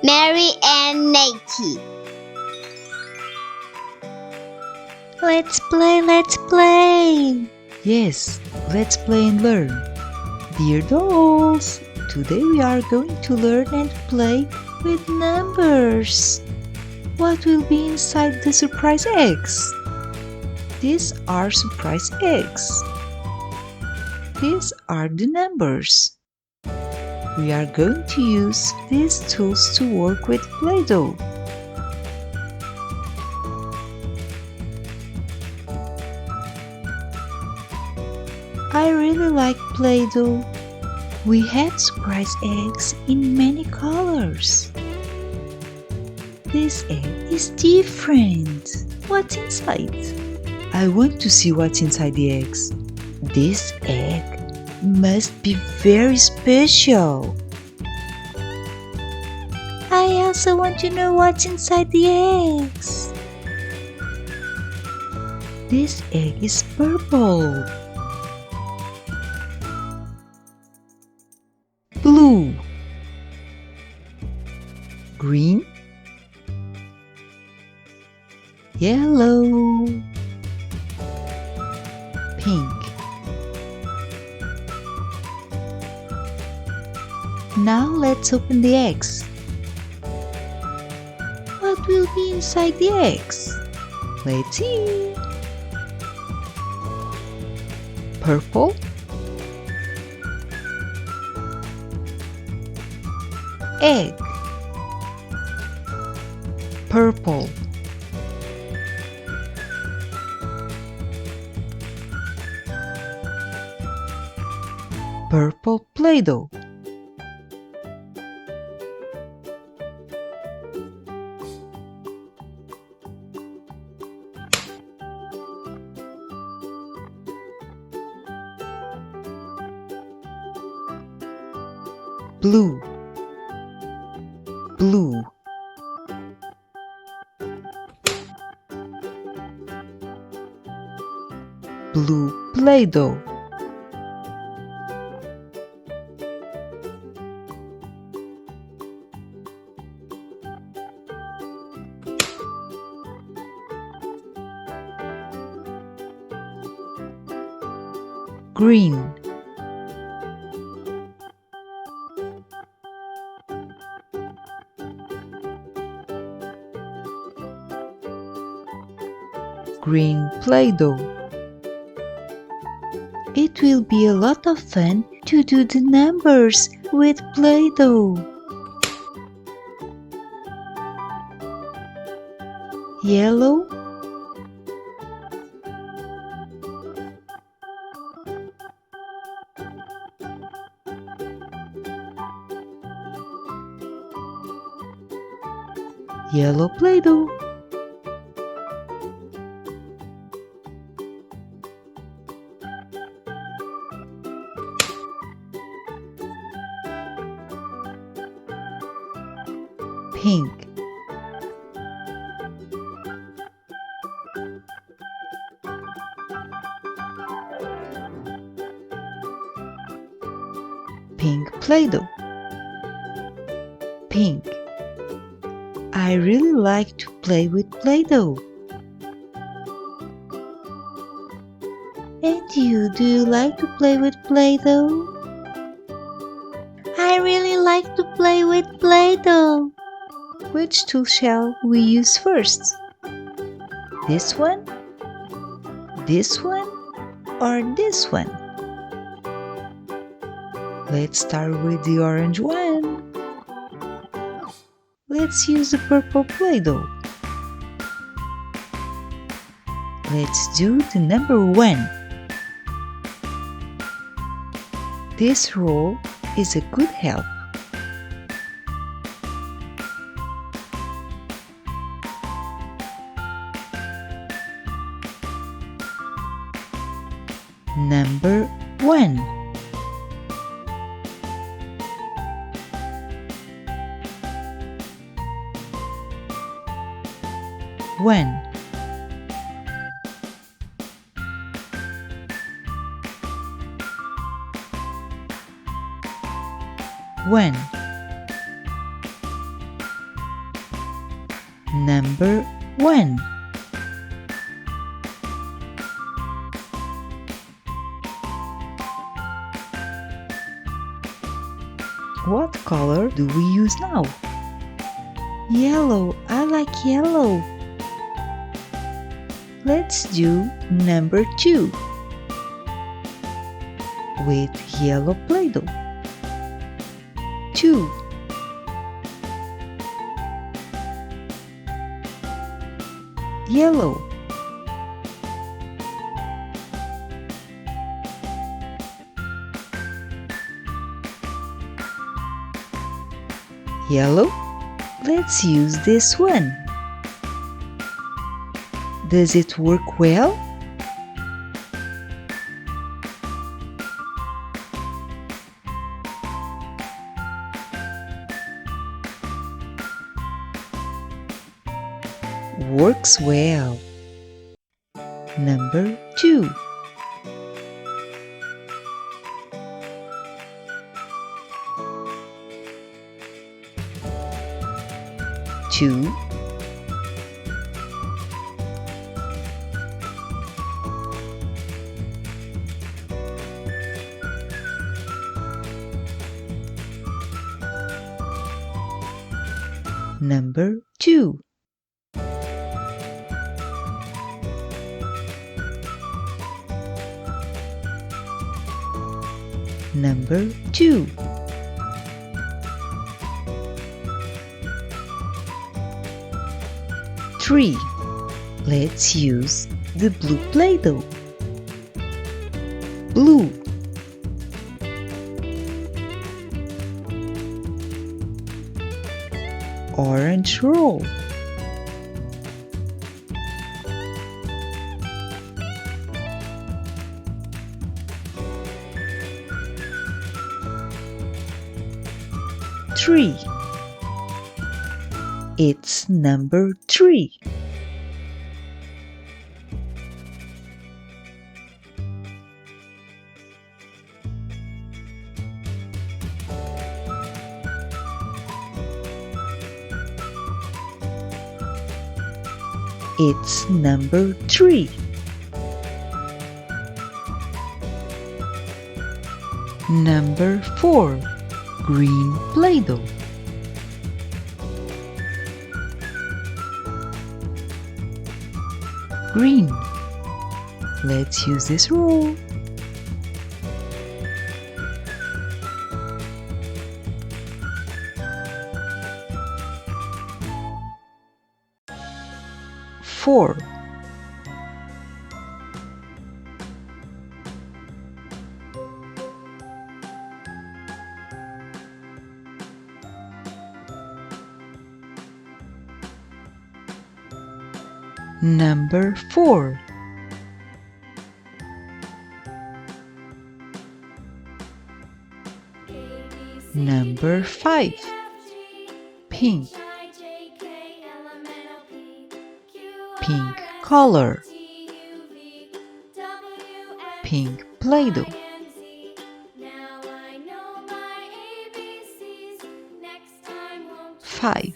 Mary and Naty. Let's play, let's play! Yes, let's play and learn. Dear dolls, today we are going to learn and play with numbers. What will be inside the surprise eggs? These are surprise eggs. These are the numbers. We are going to use these tools to work with Play-Doh. I really like Play-Doh. We have surprise eggs in many colors. This egg is different. What's inside? I want to see what's inside the eggs. This egg must be very special. I also want to know what's inside the eggs. This egg is purple. Blue, green, yellow, pink. Now let's open the eggs. What will be inside the eggs? Let's see. Purple, egg, purple, purple Play-Doh, blue, blue, blue Play-Doh, green, green Play-Doh. It will be a lot of fun to do the numbers with Play-Doh. Yellow, yellow Play-Doh, pink, pink Play-Doh, pink. I really like to play with Play-Doh. And you, do you like to play with Play-Doh? I really like to play with Play-Doh. Which tool shall we use first? This one, or this one? Let's start with the orange one. Let's use the purple Play-Doh. Let's do the number 1. This roll is a good help. Number 1. One, one, Number 1. What color do we use now? Yellow. I like yellow. Let's do number 2 with yellow Play-Doh. 2. Yellow. Yellow. Let's use this one. Does it work well? Works well. Number 2. Two. Number 2. Number 2. Three. Let's use the blue Play-Doh. Blue. Orange roll. Three. It's number 3. It's number 3. Number 4. Green Play-Doh. Green. Let's use this roll. Four. Number 4. Number 5. Pink. Pink color. Pink Play-Doh. 5.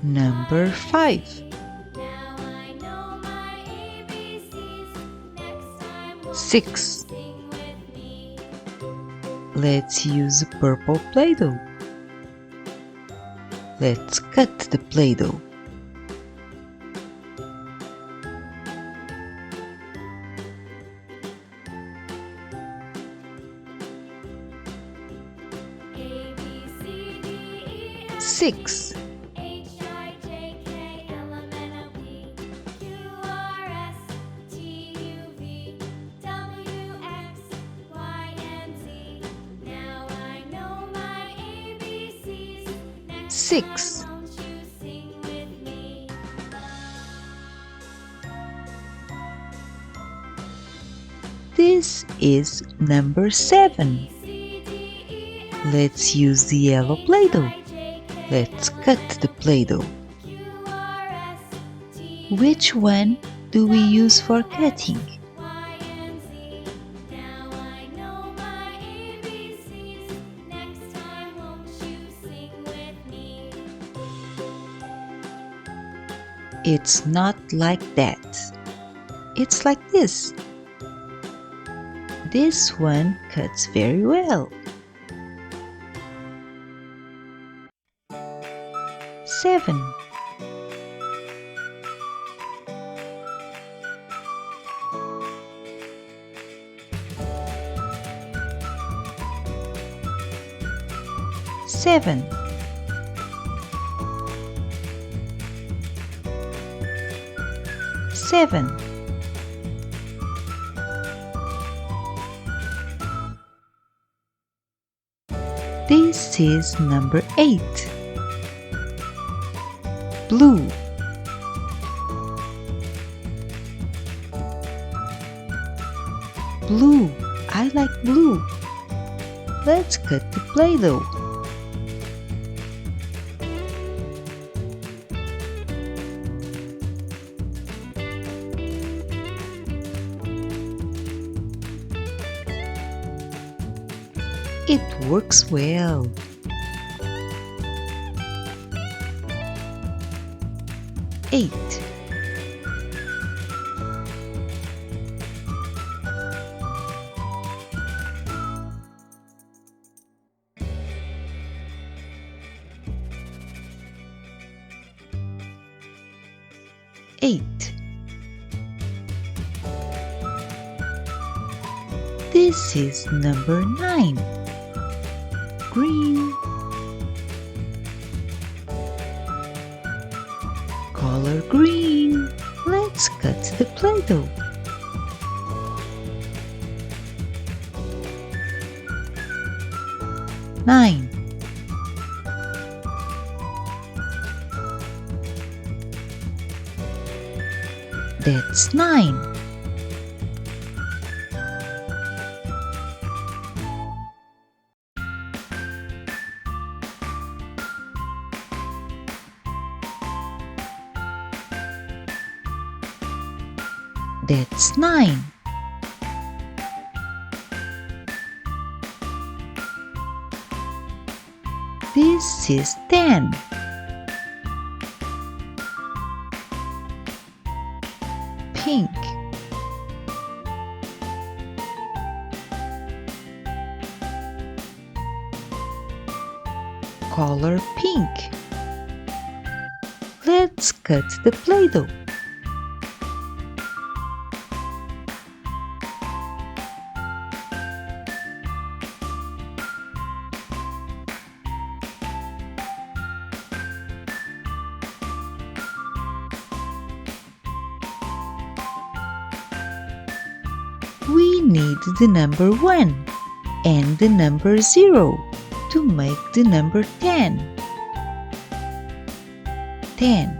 Number 5. 6. Let's use purple Play-Doh. Let's cut the Play-Doh. Six. Six. This is number 7. Let's use the yellow Play-Doh. Let's cut the Play-Doh. Which one do we use for cutting? It's not like that. It's like this. This one cuts very well. 7. 7. 7. This is number 8. Blue. Blue. I like blue. Let's cut the Play-Doh. It works well. 8. 8. This is number 9. Green. Color green. Let's cut the Play-Doh. Nine. That's 9. That's 9. This is 10. Pink. Color pink. Let's cut the Play-Doh. We need the number 1 and the number 0 to make the number 10. 10.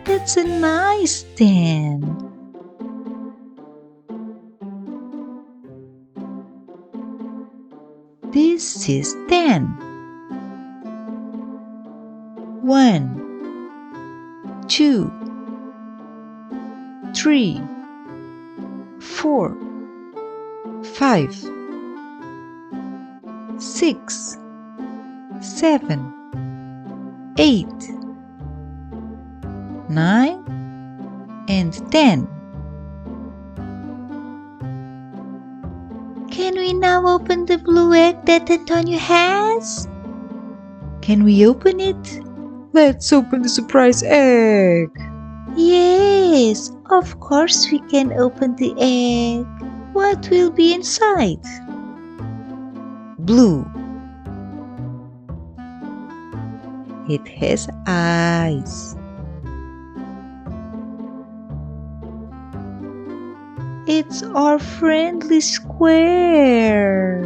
That's a nice 10. This is 10. 1, 2, 3, 4, 5, 6, 7, 8, 9, and 10. Can we now open the blue egg that Antonio has? Can we open it? Let's open the surprise egg. Yes, of course we can open the egg. What will be inside? Blue. It has eyes. It's our friendly square.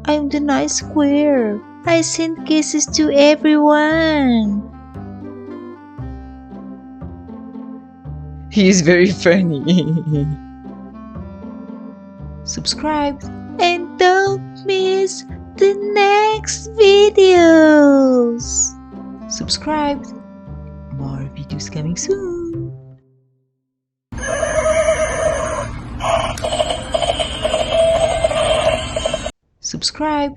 I'm the nice square. I send kisses to everyone. He is very funny. Subscribe. And don't miss the next videos. Subscribe. More videos coming soon. Subscribe.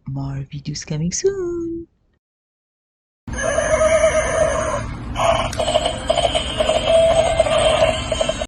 More videos coming soon.